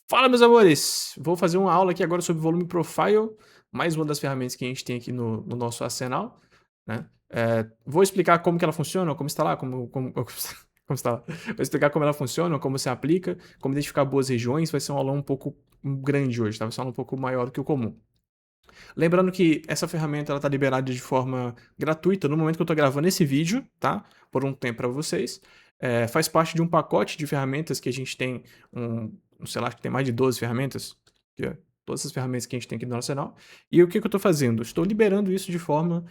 Fala, meus amores! Vou fazer uma aula aqui agora sobre volume profile, mais uma das ferramentas que a gente tem aqui no nosso arsenal, né? Vou explicar como que ela funciona, como instalar, como instalar. Vou explicar como ela funciona, como se aplica, como identificar boas regiões. Vai ser uma aula um pouco grande hoje, tá? Vai ser uma aula um pouco maior do que o comum. Lembrando que essa ferramenta está liberada de forma gratuita no momento que eu estou gravando esse vídeo, tá? Por um tempo para vocês. Faz parte de um pacote de ferramentas que a gente tem, sei lá, que tem mais de 12 ferramentas, que é todas as ferramentas que a gente tem aqui no arsenal. E o que eu estou fazendo? Estou liberando isso de forma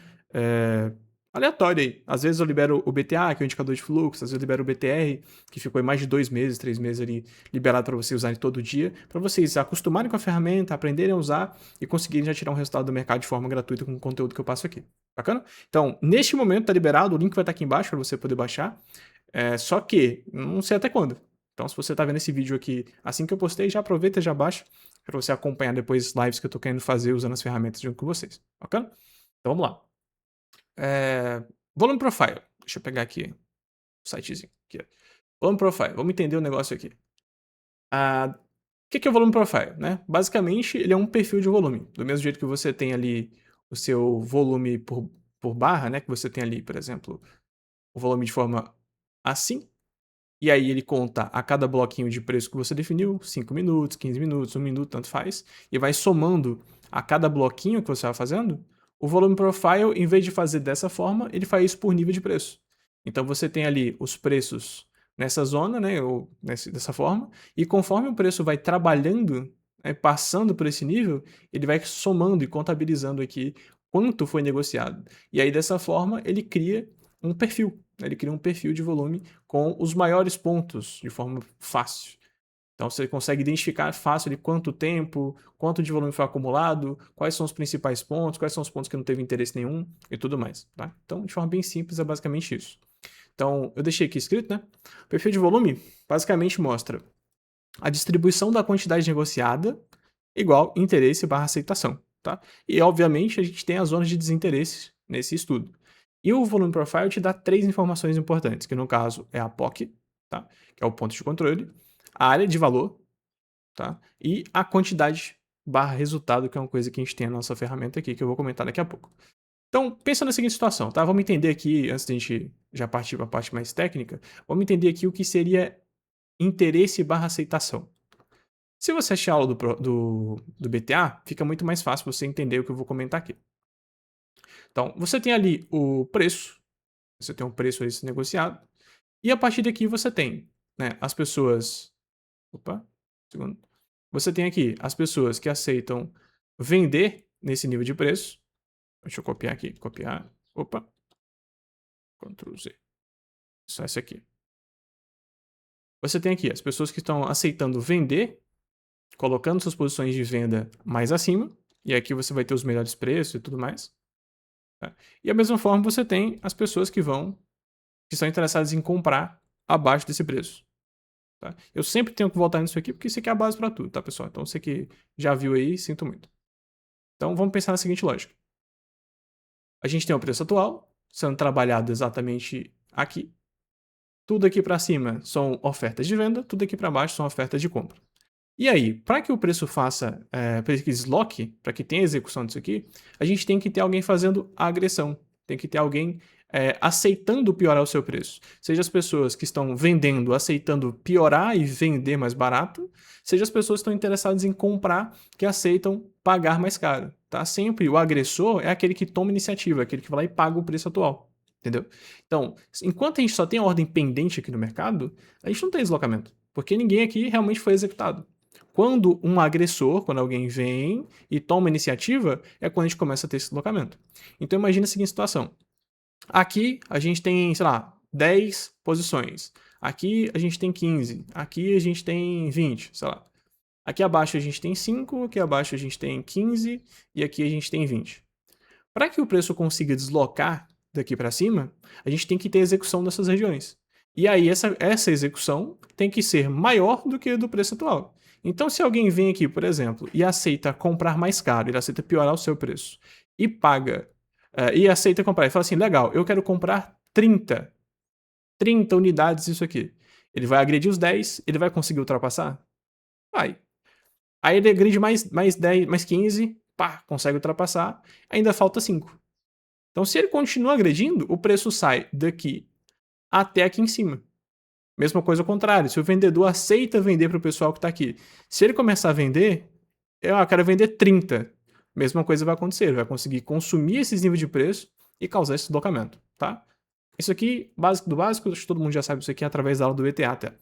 aleatória aí. Às vezes eu libero o BTA, que é o indicador de fluxo, às vezes eu libero o BTR, que ficou em mais de 2 meses, 3 meses ali liberado para vocês usarem todo dia, para vocês se acostumarem com a ferramenta, aprenderem a usar e conseguirem já tirar um resultado do mercado de forma gratuita com o conteúdo que eu passo aqui. Bacana? Então, neste momento tá liberado, o link vai estar aqui embaixo para você poder baixar. Só que, não sei até quando. Então, se você tá vendo esse vídeo aqui assim que eu postei, já aproveita e já baixa para você acompanhar depois as lives que eu tô querendo fazer usando as ferramentas junto com vocês. Bacana? Então, vamos lá. Volume Profile. Deixa eu pegar aqui o sitezinho. Aqui, ó. Volume Profile. Vamos entender o negócio aqui. O que é o volume profile, né? Basicamente, ele é um perfil de volume. Do mesmo jeito que você tem ali o seu volume por barra, né? Que você tem ali, por exemplo, o volume de forma assim. E aí ele conta a cada bloquinho de preço que você definiu, 5 minutos, 15 minutos, 1 minuto, tanto faz. E vai somando a cada bloquinho que você vai fazendo. O volume profile, em vez de fazer dessa forma, ele faz isso por nível de preço. Então você tem ali os preços nessa zona, né, ou dessa forma, e conforme o preço vai trabalhando, né, passando por esse nível, ele vai somando e contabilizando aqui quanto foi negociado. E aí dessa forma ele cria um perfil, né, ele cria um perfil de volume com os maiores pontos de forma fácil. Então você consegue identificar fácil de quanto tempo, quanto de volume foi acumulado, quais são os principais pontos, quais são os pontos que não teve interesse nenhum e tudo mais. Tá? Então, de forma bem simples, é basicamente isso. Então, eu deixei aqui escrito, né? O perfil de volume basicamente mostra a distribuição da quantidade negociada igual interesse barra aceitação, tá? E, obviamente, a gente tem as zonas de desinteresse nesse estudo. E o Volume Profile te dá 3 informações importantes, que no caso é a POC, tá? Que é o ponto de controle, a área de valor, tá? E a quantidade barra resultado, que é uma coisa que a gente tem na nossa ferramenta aqui, que eu vou comentar daqui a pouco. Então, pensa na seguinte situação, tá? Vamos entender aqui, antes de a gente já partir para a parte mais técnica, vamos entender aqui o que seria interesse barra aceitação. Se você assistir a aula do BTA, fica muito mais fácil você entender o que eu vou comentar aqui. Então, você tem ali o preço, você tem um preço aí negociado, e a partir daqui você tem, né, as pessoas. Opa, segundo. Você tem aqui as pessoas que aceitam vender nesse nível de preço. Deixa eu copiar aqui, copiar. Opa, Ctrl Z. Só esse aqui. Você tem aqui as pessoas que estão aceitando vender, colocando suas posições de venda mais acima, e aqui você vai ter os melhores preços e tudo mais. Tá? E da mesma forma você tem as pessoas que estão interessadas em comprar abaixo desse preço. Tá? Eu sempre tenho que voltar nisso aqui, porque isso aqui é a base para tudo, tá, pessoal? Então você que já viu aí, sinto muito. Então vamos pensar na seguinte lógica. A gente tem o preço atual, sendo trabalhado exatamente aqui. Tudo aqui para cima são ofertas de venda, tudo aqui para baixo são ofertas de compra. E aí, para que o preço faça, para que desloque, para que tenha execução disso aqui, a gente tem que ter alguém fazendo a agressão, tem que ter alguém aceitando piorar o seu preço. Seja as pessoas que estão vendendo, aceitando piorar e vender mais barato, seja as pessoas que estão interessadas em comprar, que aceitam pagar mais caro. Tá? Sempre o agressor é aquele que toma iniciativa, aquele que vai lá e paga o preço atual. Entendeu? Então, enquanto a gente só tem a ordem pendente aqui no mercado, a gente não tem deslocamento, porque ninguém aqui realmente foi executado. Quando um agressor, quando alguém vem e toma iniciativa, é quando a gente começa a ter esse deslocamento. Então imagina a seguinte situação. Aqui a gente tem, sei lá, 10 posições. Aqui a gente tem 15. Aqui a gente tem 20, sei lá. Aqui abaixo a gente tem 5, aqui abaixo a gente tem 15 e aqui a gente tem 20. Para que o preço consiga deslocar daqui para cima, a gente tem que ter execução dessas regiões. E aí essa execução tem que ser maior do que a do preço atual. Então, se alguém vem aqui, por exemplo, e aceita comprar mais caro, ele aceita piorar o seu preço, e paga, e aceita comprar, e fala assim, legal, eu quero comprar 30 unidades disso aqui. Ele vai agredir os 10, ele vai conseguir ultrapassar? Vai. Aí ele agride mais 10, mais 15, pá, consegue ultrapassar, ainda falta 5. Então, se ele continua agredindo, o preço sai daqui até aqui em cima. Mesma coisa ao contrário, se o vendedor aceita vender para o pessoal que está aqui, se ele começar a vender, eu quero vender 30. Mesma coisa vai acontecer, ele vai conseguir consumir esses níveis de preço e causar esse deslocamento, tá? Isso aqui, básico do básico, acho que todo mundo já sabe isso aqui através da aula do ETA até.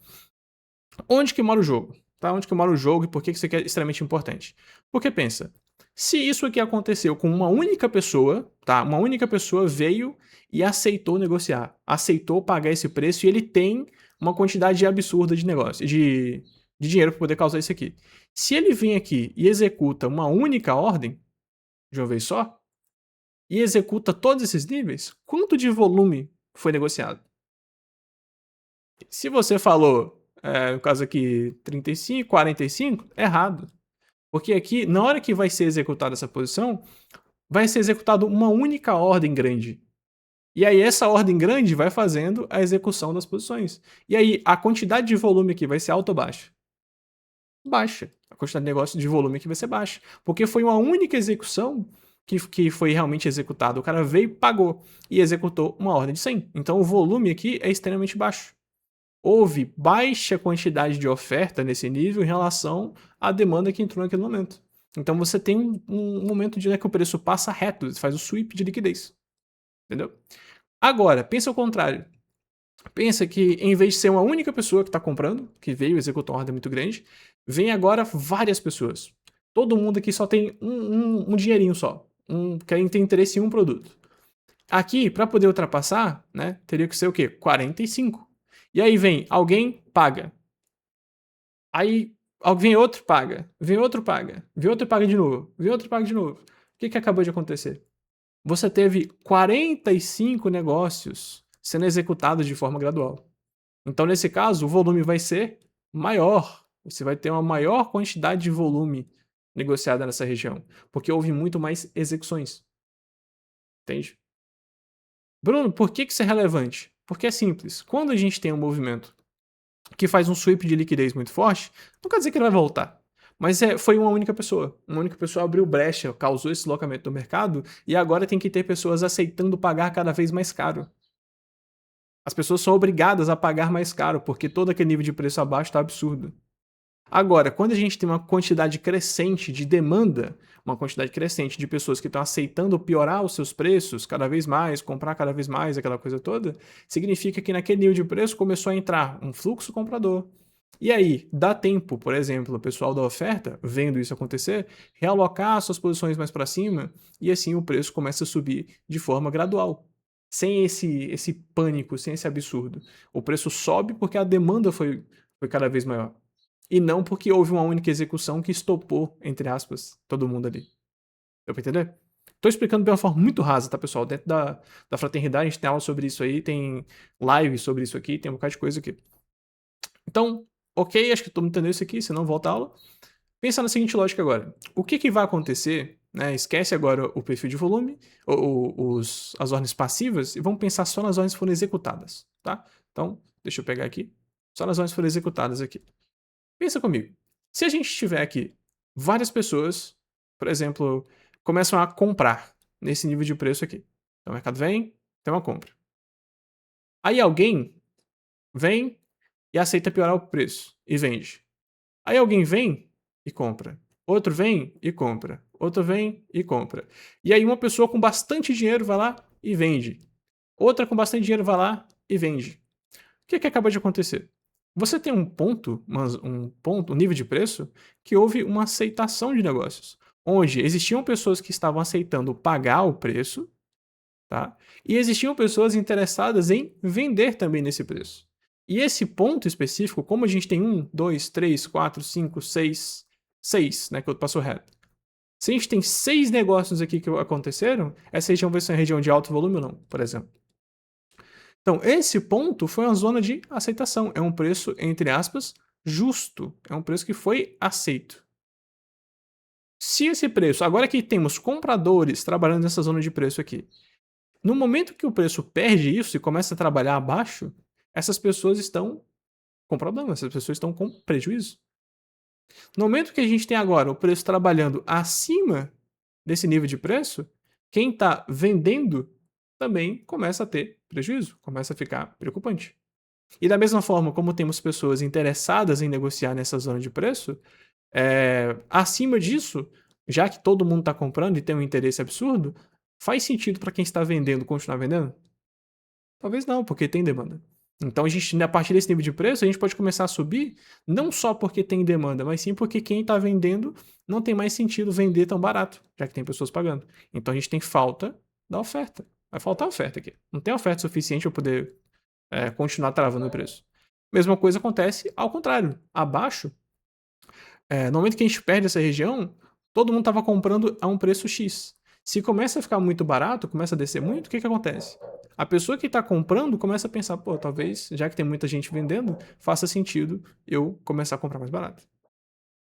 Onde que mora o jogo? Tá? Onde que mora o jogo e por que isso aqui é extremamente importante? Porque pensa, se isso aqui aconteceu com uma única pessoa, tá? Uma única pessoa veio e aceitou negociar, aceitou pagar esse preço e ele tem uma quantidade absurda de negócio, de dinheiro para poder causar isso aqui. Se ele vem aqui e executa uma única ordem, de uma vez só, e executa todos esses níveis, quanto de volume foi negociado? Se você falou, no caso aqui, 35, 45, errado. Porque aqui, na hora que vai ser executada essa posição, vai ser executada uma única ordem grande. E aí essa ordem grande vai fazendo a execução das posições. E aí a quantidade de volume aqui vai ser alta ou baixa? Baixa. A quantidade de negócio de volume aqui vai ser baixa. Porque foi uma única execução que foi realmente executada. O cara veio, pagou e executou uma ordem de 100. Então o volume aqui é extremamente baixo. Houve baixa quantidade de oferta nesse nível em relação à demanda que entrou naquele momento. Então você tem um momento de que o preço passa reto, faz o sweep de liquidez. Entendeu? Agora, pensa ao contrário. Pensa que em vez de ser uma única pessoa que está comprando, que veio executar uma ordem muito grande, vem agora várias pessoas. Todo mundo aqui só tem um dinheirinho só. Quem tem interesse em um produto. Aqui, para poder ultrapassar, né, teria que ser o quê? 45. E aí vem alguém, paga. Aí vem outro, paga. Vem outro, paga. Vem outro, paga de novo. Vem outro, paga de novo. O que acabou de acontecer? Você teve 45 negócios sendo executados de forma gradual. Então, nesse caso, o volume vai ser maior. Você vai ter uma maior quantidade de volume negociada nessa região, porque houve muito mais execuções. Entende? Bruno, por que isso é relevante? Porque é simples. Quando a gente tem um movimento que faz um sweep de liquidez muito forte, não quer dizer que ele vai voltar. Mas foi uma única pessoa. Uma única pessoa abriu brecha, causou esse deslocamento do mercado, e agora tem que ter pessoas aceitando pagar cada vez mais caro. As pessoas são obrigadas a pagar mais caro, porque todo aquele nível de preço abaixo está absurdo. Agora, quando a gente tem uma quantidade crescente de demanda, uma quantidade crescente de pessoas que estão aceitando piorar os seus preços cada vez mais, comprar cada vez mais, aquela coisa toda, significa que naquele nível de preço começou a entrar um fluxo comprador. E aí, dá tempo, por exemplo, o pessoal da oferta, vendo isso acontecer, realocar suas posições mais para cima e assim o preço começa a subir de forma gradual. Sem esse pânico, sem esse absurdo. O preço sobe porque a demanda foi cada vez maior. E não porque houve uma única execução que estopou, entre aspas, todo mundo ali. Deu pra entender? Tô explicando de uma forma muito rasa, tá, pessoal? Dentro da fraternidade, a gente tem aula sobre isso aí, tem live sobre isso aqui, tem um bocado de coisa aqui. Então, ok, acho que todo mundo entendeu isso aqui, senão volta a aula. Pensa na seguinte lógica agora. O que vai acontecer, né? Esquece agora o perfil de volume, as ordens passivas, e vamos pensar só nas ordens que foram executadas, tá? Então, deixa eu pegar aqui. Só nas ordens que foram executadas aqui. Pensa comigo. Se a gente tiver aqui várias pessoas, por exemplo, começam a comprar nesse nível de preço aqui. Então o mercado vem, tem uma compra. Aí alguém vem e aceita piorar o preço e vende. Aí alguém vem e compra. Outro vem e compra. Outro vem e compra. E aí uma pessoa com bastante dinheiro vai lá e vende. Outra com bastante dinheiro vai lá e vende. O que acaba de acontecer? Você tem um ponto, um nível de preço, que houve uma aceitação de negócios, onde existiam pessoas que estavam aceitando pagar o preço, tá? E existiam pessoas interessadas em vender também nesse preço. E esse ponto específico, como a gente tem 1, 2, 3, 4, 5, 6, 6, né, que eu passo reto. Se a gente tem 6 negócios aqui que aconteceram, essa região vai ser uma região de alto volume ou não, por exemplo. Então, esse ponto foi uma zona de aceitação. É um preço, entre aspas, justo. É um preço que foi aceito. Se esse preço, agora que temos compradores trabalhando nessa zona de preço aqui, no momento que o preço perde isso e começa a trabalhar abaixo, essas pessoas estão com problema, essas pessoas estão com prejuízo. No momento que a gente tem agora o preço trabalhando acima desse nível de preço, quem está vendendo também começa a ter prejuízo, começa a ficar preocupante. E da mesma forma como temos pessoas interessadas em negociar nessa zona de preço, acima disso, já que todo mundo está comprando e tem um interesse absurdo, faz sentido para quem está vendendo continuar vendendo? Talvez não, porque tem demanda. Então a gente, a partir desse nível de preço, a gente pode começar a subir, não só porque tem demanda, mas sim porque quem está vendendo não tem mais sentido vender tão barato, já que tem pessoas pagando. Então a gente tem falta da oferta. Vai faltar oferta aqui. Não tem oferta suficiente para poder continuar travando o preço. Mesma coisa acontece ao contrário. Abaixo, no momento que a gente perde essa região, todo mundo estava comprando a um preço X. Se começa a ficar muito barato, começa a descer muito, o que acontece? A pessoa que está comprando começa a pensar, pô, talvez, já que tem muita gente vendendo, faça sentido eu começar a comprar mais barato.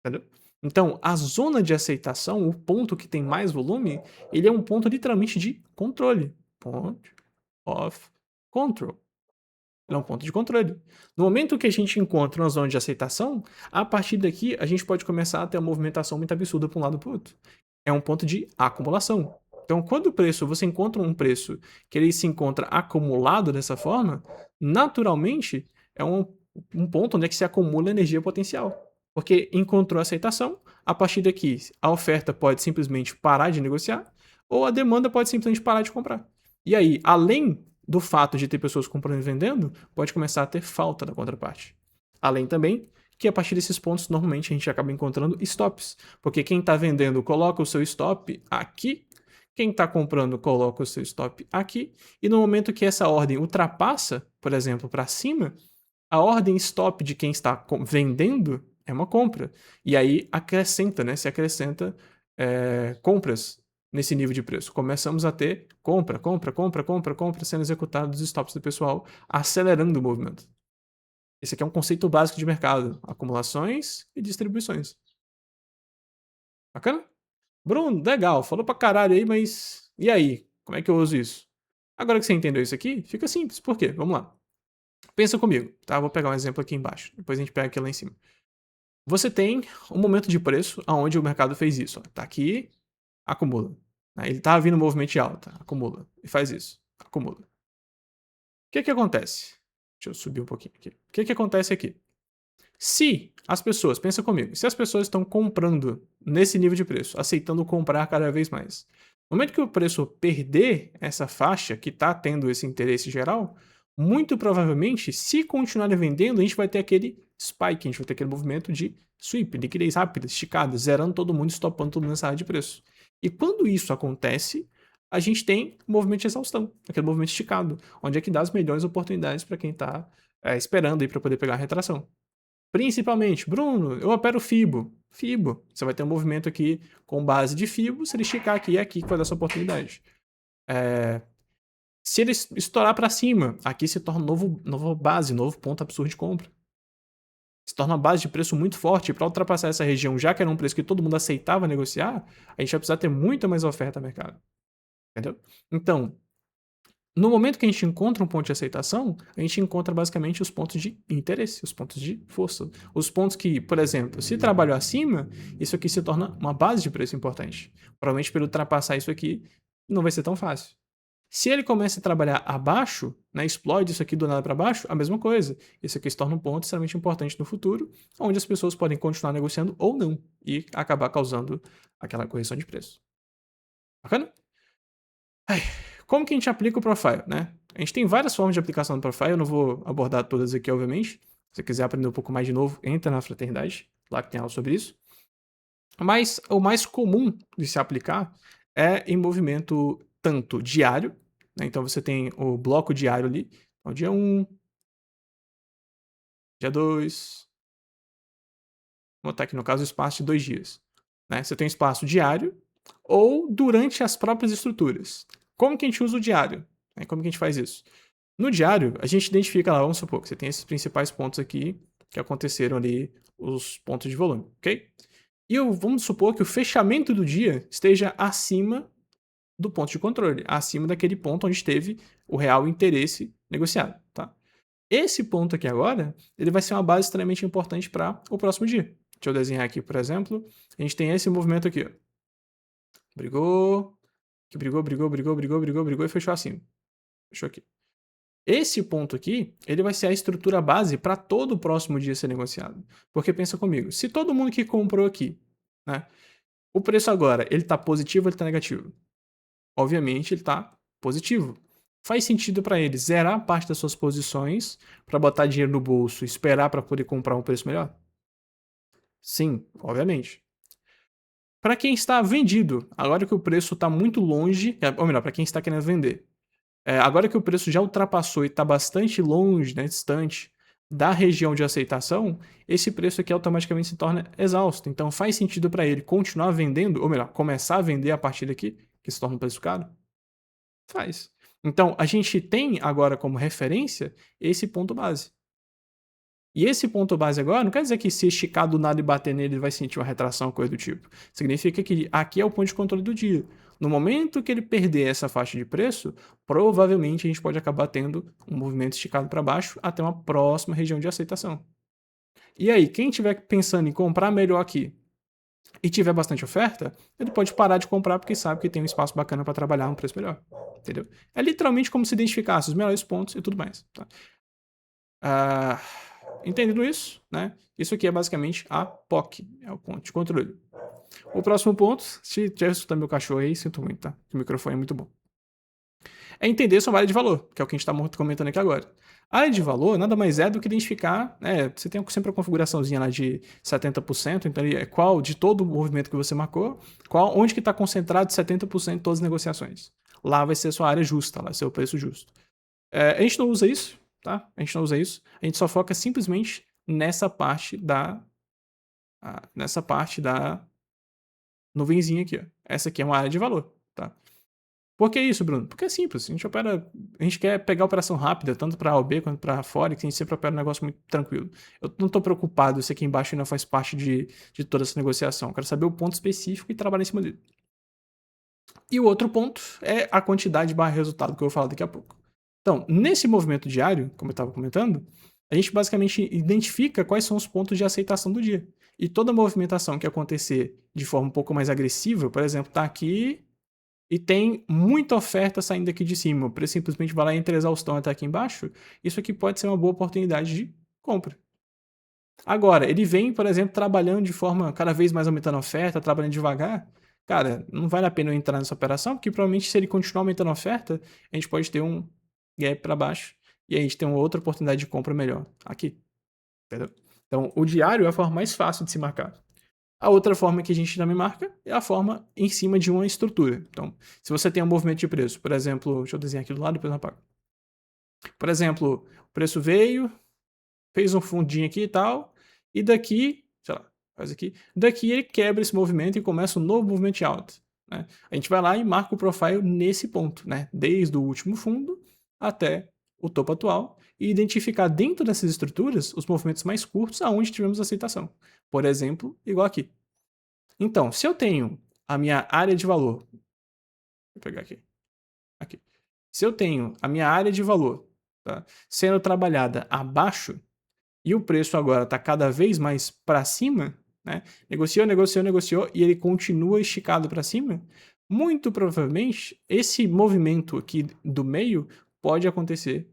Entendeu? Então, a zona de aceitação, o ponto que tem mais volume, ele é um ponto literalmente de controle. Point of control. Ele é um ponto de controle. No momento que a gente encontra uma zona de aceitação, a partir daqui a gente pode começar a ter uma movimentação muito absurda para um lado e para o outro. É um ponto de acumulação. Então, quando o preço, você encontra um preço que ele se encontra acumulado dessa forma, naturalmente é um ponto onde é que se acumula energia potencial. Porque encontrou aceitação, a partir daqui a oferta pode simplesmente parar de negociar, ou a demanda pode simplesmente parar de comprar. E aí, além do fato de ter pessoas comprando e vendendo, pode começar a ter falta da contraparte. Além também que a partir desses pontos, normalmente a gente acaba encontrando stops. Porque quem está vendendo coloca o seu stop aqui, quem está comprando coloca o seu stop aqui, e no momento que essa ordem ultrapassa, por exemplo, para cima, a ordem stop de quem está vendendo é uma compra. E aí acrescenta, né? Se acrescenta compras nesse nível de preço. Começamos a ter compra sendo executado dos stops do pessoal, acelerando o movimento. Esse aqui é um conceito básico de mercado: acumulações e distribuições. Bacana? Bruno, legal, falou pra caralho aí, mas e aí? Como é que eu uso isso? Agora que você entendeu isso aqui, fica simples. Por quê? Vamos lá. Pensa comigo, tá? Vou pegar um exemplo aqui embaixo, depois a gente pega aqui lá em cima. Você tem um momento de preço onde o mercado fez isso. Ó. Tá aqui, acumula. Ele tá vindo um movimento de alta, acumula. E faz isso, acumula. O que acontece? Deixa eu subir um pouquinho aqui. O que acontece aqui? Se as pessoas, pensa comigo, se as pessoas estão comprando nesse nível de preço, aceitando comprar cada vez mais, no momento que o preço perder essa faixa que está tendo esse interesse geral, muito provavelmente, se continuar vendendo, a gente vai ter aquele spike, a gente vai ter aquele movimento de sweep, liquidez rápida, esticada, zerando todo mundo, stopando todo mundo nessa área de preço. E quando isso acontece, a gente tem um movimento de exaustão, aquele movimento esticado, onde é que dá as melhores oportunidades para quem está esperando aí para poder pegar a retração. Principalmente, Bruno, eu opero FIBO. FIBO. Você vai ter um movimento aqui com base de FIBO. Se ele esticar aqui, é aqui que vai dar essa oportunidade. Se ele estourar para cima, aqui se torna nova base, novo ponto absurdo de compra. Se torna uma base de preço muito forte. Para ultrapassar essa região, já que era um preço que todo mundo aceitava negociar, a gente vai precisar ter muita mais oferta no mercado. Entendeu? Então, no momento que a gente encontra um ponto de aceitação, a gente encontra basicamente os pontos de interesse, os pontos de força. Os pontos que, por exemplo, se trabalhou acima, isso aqui se torna uma base de preço importante. Provavelmente, para ultrapassar isso aqui, não vai ser tão fácil. Se ele começa a trabalhar abaixo, né, explode isso aqui do nada para baixo, a mesma coisa. Isso aqui se torna um ponto extremamente importante no futuro, onde as pessoas podem continuar negociando ou não, e acabar causando aquela correção de preço. Bacana? Ai, como que a gente aplica o Profile, né? A gente tem várias formas de aplicação do Profile, eu não vou abordar todas aqui, obviamente. Se você quiser aprender um pouco mais de novo, entra na Fraternidade, lá que tem aula sobre isso. Mas o mais comum de se aplicar é em movimento tanto diário, né? Então você tem o bloco diário ali, então dia 1, dia 2, vou botar aqui no caso o espaço de 2 dias. Né? Você tem um espaço diário ou durante as próprias estruturas. Como que a gente usa o diário? Como que a gente faz isso? No diário, a gente identifica lá, vamos supor que você tem esses principais pontos aqui que aconteceram ali, os pontos de volume, ok? E vamos supor que o fechamento do dia esteja acima do ponto de controle, acima daquele ponto onde teve o real interesse negociado, tá? Esse ponto aqui agora, ele vai ser uma base extremamente importante para o próximo dia. Deixa eu desenhar aqui, por exemplo. A gente tem esse movimento aqui, ó. Brigou, que brigou e fechou assim. Fechou aqui. Esse ponto aqui, ele vai ser a estrutura base para todo o próximo dia ser negociado. Porque pensa comigo, se todo mundo que comprou aqui, né, o preço agora, ele tá positivo ou ele tá negativo? Obviamente, ele tá positivo. Faz sentido para ele zerar parte das suas posições para botar dinheiro no bolso e esperar para poder comprar um preço melhor? Sim, obviamente. Para quem está vendido, agora que o preço está muito longe, ou melhor, para quem está querendo vender, agora que o preço já ultrapassou e está bastante longe, né, distante da região de aceitação, esse preço aqui automaticamente se torna exausto. Então faz sentido para ele continuar vendendo, ou melhor, começar a vender a partir daqui, que se torna um preço caro? Faz. Então a gente tem agora como referência esse ponto base. E esse ponto base agora não quer dizer que se esticar do nada e bater nele ele vai sentir uma retração, coisa do tipo. Significa que aqui é o ponto de controle do dia. No momento que ele perder essa faixa de preço, provavelmente a gente pode acabar tendo um movimento esticado para baixo até uma próxima região de aceitação. E aí, quem estiver pensando em comprar melhor aqui e tiver bastante oferta, ele pode parar de comprar porque sabe que tem um espaço bacana para trabalhar um preço melhor. Entendeu? É literalmente como se identificasse os melhores pontos e tudo mais. Tá? Ah, entendendo isso, né? Isso aqui é basicamente a POC, é o ponto de controle. O próximo ponto, se já escutar meu cachorro aí, sinto muito, tá? O microfone é muito bom. É entender sua área de valor, que é o que a gente está comentando aqui agora. A área de valor nada mais é do que identificar, né? Você tem sempre a configuraçãozinha lá de 70%, então é qual de todo o movimento que você marcou, onde que está concentrado 70% de todas as negociações. Lá vai ser a sua área justa, lá vai ser o preço justo. A gente não usa isso, tá? A gente não usa isso. A gente só foca simplesmente nessa parte da nuvenzinha aqui, ó. Essa aqui é uma área de valor, tá? Por que isso, Bruno? Porque é simples. A gente quer pegar a operação rápida, tanto para A ou B quanto para Forex, a gente sempre opera um negócio muito tranquilo. Eu não estou preocupado se aqui embaixo ainda faz parte de toda essa negociação. Eu quero saber o ponto específico e trabalhar em cima dele. E o outro ponto é a quantidade barra resultado que eu vou falar daqui a pouco. Então, nesse movimento diário, como eu estava comentando, a gente basicamente identifica quais são os pontos de aceitação do dia. E toda movimentação que acontecer de forma um pouco mais agressiva, por exemplo, está aqui e tem muita oferta saindo aqui de cima, o preço simplesmente vai lá entre a exaustão até aqui embaixo, isso aqui pode ser uma boa oportunidade de compra. Agora, ele vem, por exemplo, trabalhando de forma cada vez mais aumentando a oferta, trabalhando devagar. Cara, não vale a pena eu entrar nessa operação, porque provavelmente se ele continuar aumentando a oferta, a gente pode ter um gap para baixo e a gente tem uma outra oportunidade de compra melhor aqui. Entendeu? Então, o diário é a forma mais fácil de se marcar. A outra forma que a gente também marca é a forma em cima de uma estrutura. Então, se você tem um movimento de preço, por exemplo, deixa eu desenhar aqui do lado, depois eu apago. Por exemplo, o preço veio, fez um fundinho aqui e tal, e daqui, sei lá, faz aqui, daqui ele quebra esse movimento e começa um novo movimento de alta. Né? A gente vai lá e marca o profile nesse ponto, né? Desde o último fundo até o topo atual, e identificar dentro dessas estruturas os movimentos mais curtos aonde tivemos aceitação. Por exemplo, igual aqui. Então, se eu tenho a minha área de valor, vou pegar aqui. Se eu tenho a minha área de valor, tá, sendo trabalhada abaixo e o preço agora está cada vez mais para cima, né? Negociou e ele continua esticado para cima, muito provavelmente esse movimento aqui do meio pode acontecer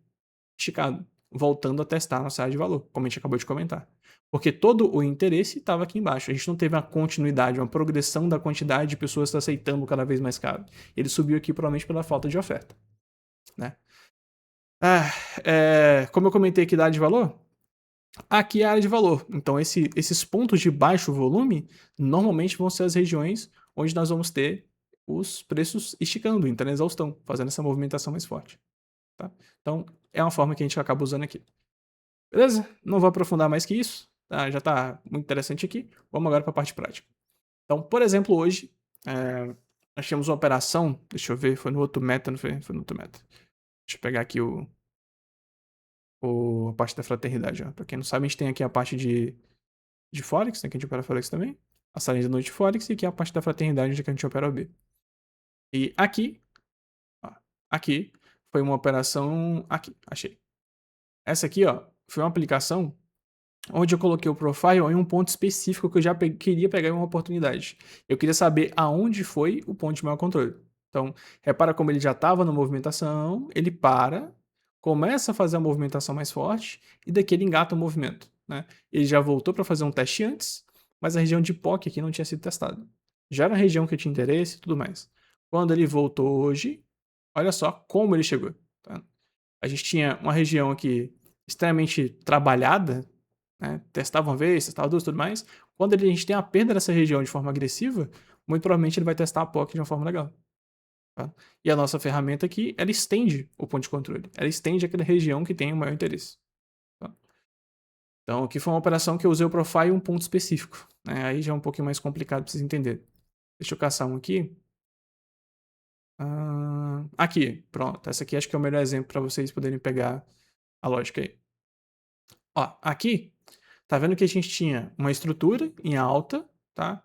esticado, voltando a testar nossa área de valor, como a gente acabou de comentar. Porque todo o interesse estava aqui embaixo. A gente não teve uma continuidade, uma progressão da quantidade de pessoas aceitando cada vez mais caro. Ele subiu aqui provavelmente pela falta de oferta. Né? Como eu comentei aqui da área de valor, aqui é a área de valor. Então, esses pontos de baixo volume normalmente vão ser as regiões onde nós vamos ter os preços esticando, entrando em exaustão, fazendo essa movimentação mais forte. Tá? Então, é uma forma que a gente acaba usando aqui. Beleza? Não vou aprofundar mais que isso. Tá? Já está muito interessante aqui. Vamos agora para a parte prática. Então, por exemplo, hoje, nós tínhamos uma operação. Deixa eu ver, foi no outro meta, não foi? Foi no outro meta. Deixa eu pegar aqui a parte da fraternidade. Para quem não sabe, a gente tem aqui a parte de Forex, né, que a gente opera Forex também. A salinha de noite de Forex e aqui a parte da fraternidade, onde a gente opera o B. E aqui, ó, aqui, foi uma operação. Aqui, achei. Essa aqui, ó, foi uma aplicação onde eu coloquei o profile em um ponto específico que eu já queria pegar em uma oportunidade. Eu queria saber aonde foi o ponto de maior controle. Então, repara como ele já estava na movimentação, ele para, começa a fazer a movimentação mais forte e daqui ele engata o movimento, né? Ele já voltou para fazer um teste antes, mas a região de POC aqui não tinha sido testada. Já era a região que eu tinha interesse e tudo mais. Quando ele voltou hoje, olha só como ele chegou, tá? A gente tinha uma região aqui extremamente trabalhada, né? Testava uma vez, testava duas e tudo mais. Quando a gente tem a perda dessa região de forma agressiva, muito provavelmente ele vai testar a POC de uma forma legal. Tá? E a nossa ferramenta aqui, ela estende o ponto de controle. Ela estende aquela região que tem o maior interesse. Tá? Então, aqui foi uma operação que eu usei o profile em um ponto específico. Né? Aí já é um pouquinho mais complicado para vocês entenderem. Deixa eu caçar um aqui. Aqui, pronto. Essa aqui acho que é o melhor exemplo para vocês poderem pegar a lógica aí. Ó, aqui, tá vendo que a gente tinha uma estrutura em alta, tá?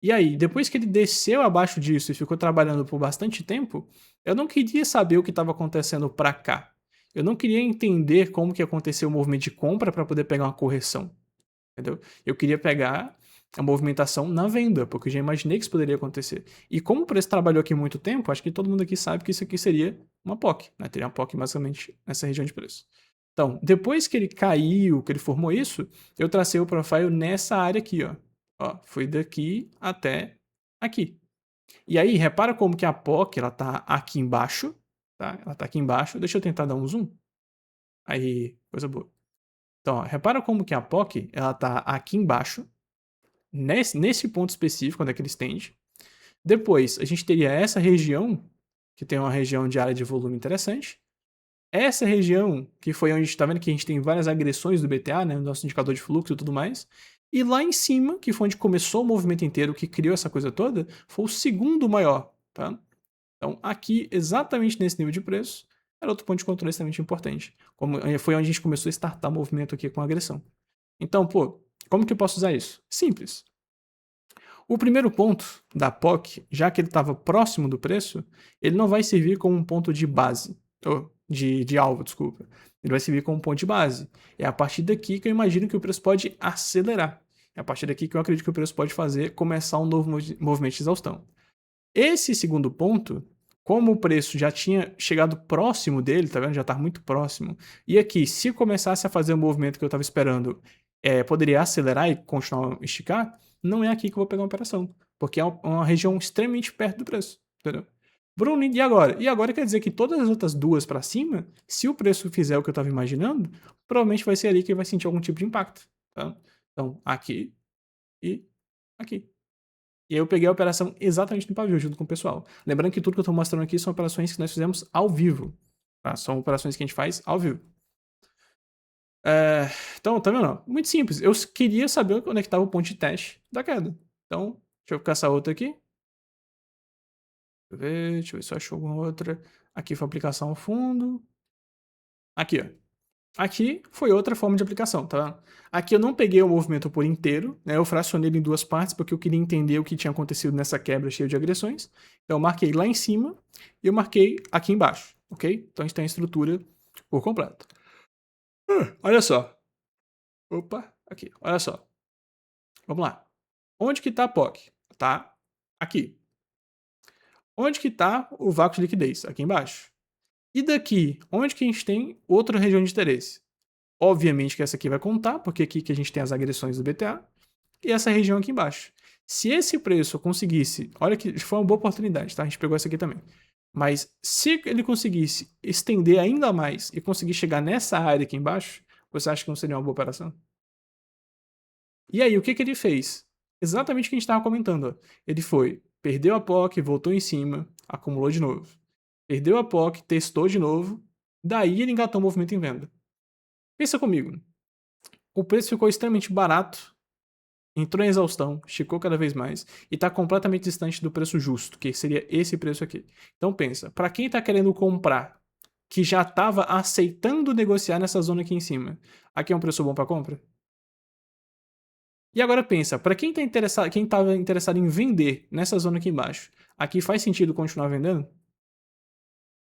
E aí, depois que ele desceu abaixo disso e ficou trabalhando por bastante tempo, eu não queria saber o que estava acontecendo para cá. Eu não queria entender como que aconteceu o movimento de compra para poder pegar uma correção, entendeu? Eu queria pegar a movimentação na venda, porque eu já imaginei que isso poderia acontecer. E como o preço trabalhou aqui muito tempo, acho que todo mundo aqui sabe que isso aqui seria uma POC, né? Teria uma POC basicamente nessa região de preço. Então, depois que ele caiu, que ele formou isso, eu tracei o profile nessa área aqui, ó. Ó, foi daqui até aqui. E aí, repara como que a POC, ela tá aqui embaixo, tá? Ela tá aqui embaixo. Deixa eu tentar dar um zoom. Aí, coisa boa. Então, ó, repara como que a POC, ela tá aqui embaixo, nesse ponto específico, onde é que ele estende. Depois, a gente teria essa região, que tem uma região de área de volume interessante. Essa região, que foi onde a gente tá vendo que a gente tem várias agressões do BTA, né? O nosso indicador de fluxo e tudo mais. E lá em cima, que foi onde começou o movimento inteiro, que criou essa coisa toda, foi o segundo maior, tá? Então, aqui, exatamente nesse nível de preço, era outro ponto de controle extremamente importante. Foi onde a gente começou a startar o movimento aqui com agressão. Então, pô, como que eu posso usar isso? Simples. O primeiro ponto da POC, já que ele estava próximo do preço, ele não vai servir como um ponto de base, ou de alvo, desculpa. Ele vai servir como um ponto de base. É a partir daqui que eu imagino que o preço pode acelerar. É a partir daqui que eu acredito que o preço pode começar um novo movimento de exaustão. Esse segundo ponto, como o preço já tinha chegado próximo dele, tá vendo? Já tá muito próximo. E aqui, se começasse a fazer o movimento que eu estava esperando, poderia acelerar e continuar a esticar, não é aqui que eu vou pegar uma operação. Porque é uma região extremamente perto do preço, entendeu? Bruno, e agora? E agora quer dizer que todas as outras duas para cima, se o preço fizer o que eu estava imaginando, provavelmente vai ser ali que ele vai sentir algum tipo de impacto, tá? Então, aqui e aqui. E aí eu peguei a operação exatamente no pavio, junto com o pessoal. Lembrando que tudo que eu estou mostrando aqui são operações que nós fizemos ao vivo. Tá? São operações que a gente faz ao vivo. Então, tá vendo? Muito simples. Eu queria saber onde é que estava o ponto de teste da queda. Então, deixa eu caçar outra aqui. Deixa eu ver se eu acho alguma outra. Aqui foi aplicação ao fundo. Aqui, ó. Aqui foi outra forma de aplicação, tá? Aqui eu não peguei o movimento por inteiro, né? Eu fracionei ele em duas partes porque eu queria entender o que tinha acontecido nessa quebra cheia de agressões. Então eu marquei lá em cima e eu marquei aqui embaixo, ok? Então a gente tem a estrutura por completo. Olha só. Opa, aqui, olha só. Vamos lá. Onde que tá a POC? Tá aqui. Onde que tá o vácuo de liquidez? Aqui embaixo. E daqui, onde que a gente tem outra região de interesse? Obviamente que essa aqui vai contar, porque aqui que a gente tem as agressões do BTA, e essa região aqui embaixo. Se esse preço eu conseguisse, olha que foi uma boa oportunidade, tá? A gente pegou essa aqui também. Mas se ele conseguisse estender ainda mais e conseguir chegar nessa área aqui embaixo, você acha que não seria uma boa operação? E aí, o que ele fez? Exatamente o que a gente estava comentando. Ó. Ele foi, perdeu a POC, voltou em cima, acumulou de novo. Perdeu a POC, testou de novo, daí ele engatou o movimento em venda. Pensa comigo. O preço ficou extremamente barato, entrou em exaustão, esticou cada vez mais e está completamente distante do preço justo, que seria esse preço aqui. Então pensa, para quem está querendo comprar, que já estava aceitando negociar nessa zona aqui em cima, aqui é um preço bom para compra? E agora pensa, para quem estava interessado em vender nessa zona aqui embaixo, aqui faz sentido continuar vendendo?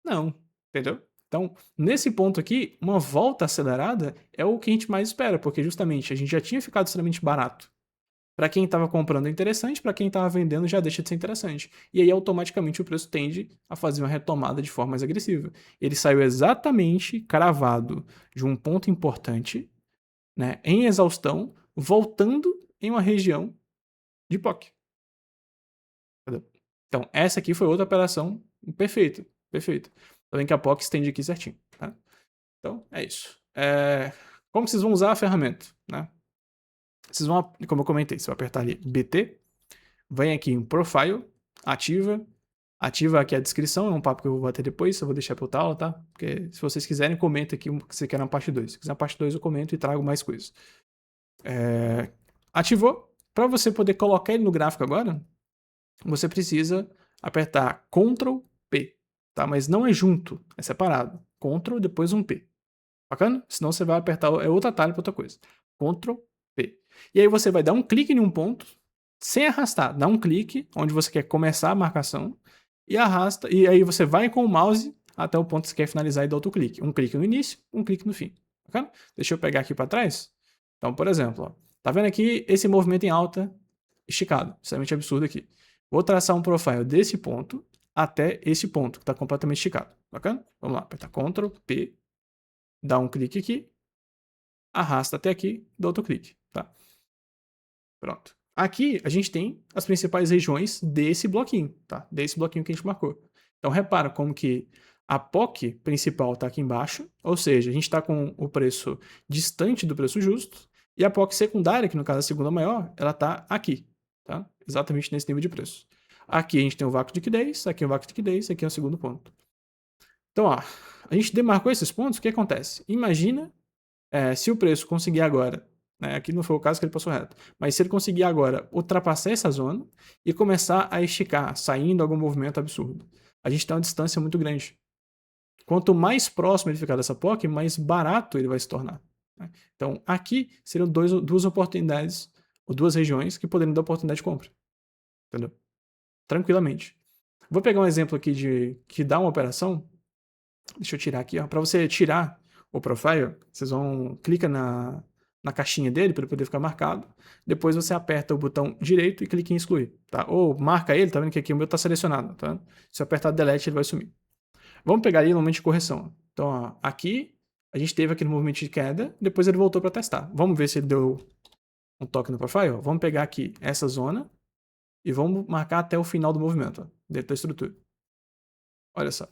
Não, entendeu? Então, nesse ponto aqui, uma volta acelerada é o que a gente mais espera, porque justamente a gente já tinha ficado extremamente barato. Para quem estava comprando é interessante, para quem estava vendendo já deixa de ser interessante. E aí automaticamente o preço tende a fazer uma retomada de forma mais agressiva. Ele saiu exatamente cravado de um ponto importante, né, em exaustão, voltando em uma região de POC. Entendeu? Então, essa aqui foi outra operação perfeita. Perfeita. Tá vendo que a POC estende aqui certinho. Tá? Então, é isso. Como vocês vão usar a ferramenta? Né? Vocês vão, como eu comentei, você vai apertar ali BT, vem aqui em Profile, ativa aqui a descrição, é um papo que eu vou bater depois, eu vou deixar para outra aula, tá? Porque se vocês quiserem, comenta aqui que você quer na parte 2. Se quiser na parte 2, eu comento e trago mais coisas. Ativou. Para você poder colocar ele no gráfico agora, você precisa apertar Ctrl P, tá? Mas não é junto, é separado. Ctrl, depois um P. Bacana? Senão você vai apertar, é outro atalho para outra coisa. Ctrl P. E aí você vai dar um clique em um ponto, sem arrastar. Dá um clique onde você quer começar a marcação e arrasta. E aí você vai com o mouse até o ponto que você quer finalizar e dá outro clique. Um clique no início, um clique no fim. Bacana? Deixa eu pegar aqui para trás. Então, por exemplo, ó, tá vendo aqui esse movimento em alta esticado? Extremamente absurdo aqui. Vou traçar um profile desse ponto até esse ponto, que está completamente esticado. Bacana? Vamos lá, apertar Ctrl P, dá um clique aqui, arrasta até aqui, dá outro clique, tá? Pronto. Aqui a gente tem as principais regiões desse bloquinho, tá? Desse bloquinho que a gente marcou. Então repara como que a POC principal está aqui embaixo, ou seja, a gente está com o preço distante do preço justo, e a POC secundária, que no caso é a segunda maior, ela está aqui, tá? Exatamente nesse nível de preço. Aqui a gente tem o vácuo de liquidez, aqui é o vácuo de liquidez, aqui é o segundo ponto. Então, ó, a gente demarcou esses pontos, o que acontece? Imagina se o preço conseguir agora, né, aqui não foi o caso que ele passou reto, mas se ele conseguir agora ultrapassar essa zona e começar a esticar, saindo algum movimento absurdo, a gente tem uma distância muito grande. Quanto mais próximo ele ficar dessa POC, mais barato ele vai se tornar. Né? Então, aqui seriam duas oportunidades, ou duas regiões que poderiam dar oportunidade de compra. Entendeu? Tranquilamente. Vou pegar um exemplo aqui de que dá uma operação. Deixa eu tirar aqui, ó. Para você tirar o profile, vocês vão clica na caixinha dele para ele poder ficar marcado. Depois você aperta o botão direito e clica em excluir, tá? Ou marca ele, tá vendo que aqui o meu tá selecionado, tá? Se eu apertar delete ele vai sumir. Vamos pegar ali no momento de correção. Então, ó, aqui a gente teve aquele movimento de queda, depois ele voltou para testar. Vamos ver se ele deu um toque no profile. Ó. Vamos pegar aqui essa zona e vamos marcar até o final do movimento, ó, dentro da estrutura. Olha só.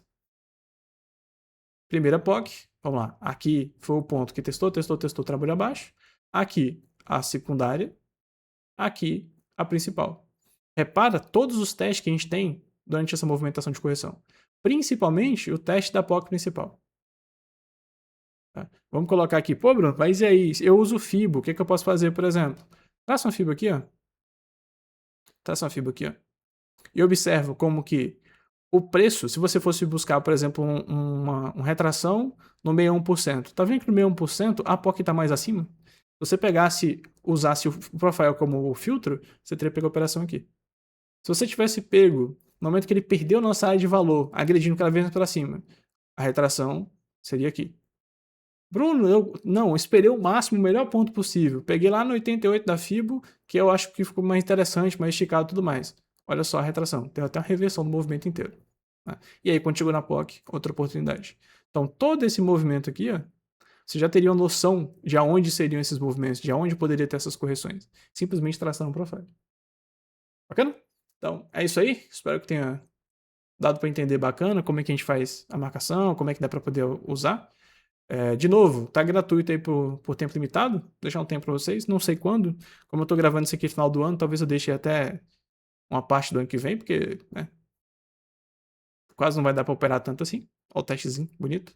Primeira POC, vamos lá. Aqui foi o ponto que testou, trabalho abaixo. Aqui a secundária. Aqui a principal. Repara todos os testes que a gente tem durante essa movimentação de correção. Principalmente o teste da POC principal. Tá? Vamos colocar aqui, pô, Bruno, mas e aí? Eu uso FIBO, o que eu posso fazer, por exemplo? Traça uma FIBO aqui, ó. Traça uma FIBO aqui, ó. E observo como que o preço, se você fosse buscar, por exemplo, uma retração no 61%, tá vendo que no 61% a POC está mais acima? Se você pegasse, usasse o profile como filtro, você teria pego a operação aqui. Se você tivesse pego no momento que ele perdeu nossa área de valor, agredindo cada vez mais para cima, a retração seria aqui. Bruno, eu esperei o máximo, o melhor ponto possível. Peguei lá no 88 da FIBO, que eu acho que ficou mais interessante, mais esticado e tudo mais. Olha só a retração, tem até uma reversão do movimento inteiro. Né? E aí, quando chegou na POC, outra oportunidade. Então, todo esse movimento aqui, ó, você já teria uma noção de aonde seriam esses movimentos, de aonde poderia ter essas correções. Simplesmente traçando um profile. Bacana? Então, é isso aí. Espero que tenha dado para entender bacana como é que a gente faz a marcação, como é que dá para poder usar. De novo, tá gratuito aí por tempo limitado. Vou deixar um tempo para vocês. Não sei quando. Como eu tô gravando isso aqui no final do ano, talvez eu deixe até uma parte do ano que vem, porque né, quase não vai dar para operar tanto assim. Olha o testezinho, bonito.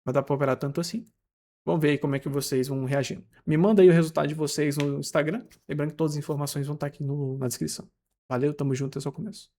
Vai dar para operar tanto assim. Vamos ver aí como é que vocês vão reagindo. Me manda aí o resultado de vocês no Instagram. Lembrando que todas as informações vão estar aqui na descrição. Valeu, tamo junto, é só o começo.